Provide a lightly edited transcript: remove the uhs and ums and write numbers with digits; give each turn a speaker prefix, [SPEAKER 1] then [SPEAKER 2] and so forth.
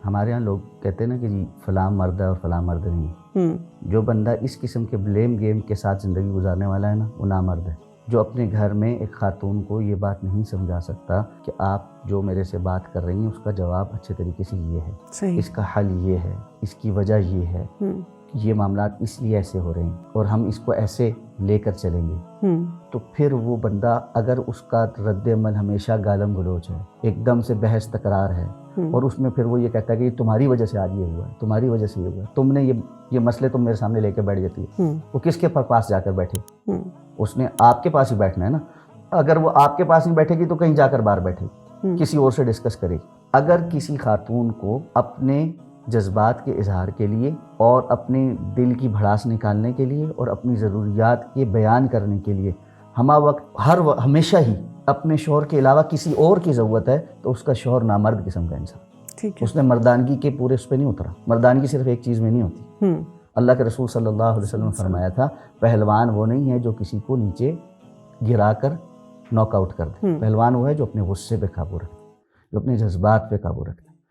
[SPEAKER 1] ہمارے یہاں لوگ کہتے ہیں نا کہ جی فلاں مرد ہے اور فلاں مرد نہیں. جو بندہ اس قسم کے بلیم گیم کے ساتھ زندگی گزارنے والا ہے نا وہ نامرد ہے. جو اپنے گھر میں ایک خاتون کو یہ بات نہیں سمجھا سکتا کہ آپ جو میرے سے بات کر رہی ہیں اس کا جواب اچھے طریقے سے یہ ہے, اس کا حل یہ ہے, اس کی وجہ یہ ہے, یہ معاملات اس لیے ایسے ہو رہے ہیں اور ہم اس کو ایسے لے کر چلیں گے, تو پھر وہ بندہ اگر اس کا رد عمل ہمیشہ گالم گلوچ ہے, ایک دم سے بحث تکرار ہے, اور اس میں پھر وہ یہ کہتا ہے کہ یہ تمہاری وجہ سے آج یہ ہوا ہے, تمہاری وجہ سے یہ ہوا ہے, تم نے یہ مسئلے تم میرے سامنے لے کے بیٹھ جاتی ہے, وہ کس کے پاس جا کر بیٹھے؟ اس نے آپ کے پاس ہی بیٹھنا ہے نا. اگر وہ آپ کے پاس نہیں بیٹھے گی تو کہیں جا کر باہر بیٹھے گی, کسی اور سے ڈسکس کرے گی. اگر کسی خاتون کو اپنے جذبات کے اظہار کے لیے اور اپنے دل کی بھڑاس نکالنے کے لیے اور اپنی ضروریات کے بیان کرنے کے لیے ہمہ وقت ہمیشہ ہی اپنے شوہر کے علاوہ کسی اور کی ضرورت ہے, تو اس کا شوہر نامرد قسم کا انسان. اس نے مردانگی کے پورے اس پہ نہیں اترا. مردانگی صرف ایک چیز میں نہیں ہوتی. اللہ کے رسول صلی اللہ علیہ وسلم نے فرمایا تھا پہلوان وہ نہیں ہے جو کسی کو نیچے گرا کر ناک آؤٹ کر دے. پہلوان وہ ہے جو اپنے غصے پہ قابو رکھتے, جو اپنے جذبات پہ قابو رکھتے.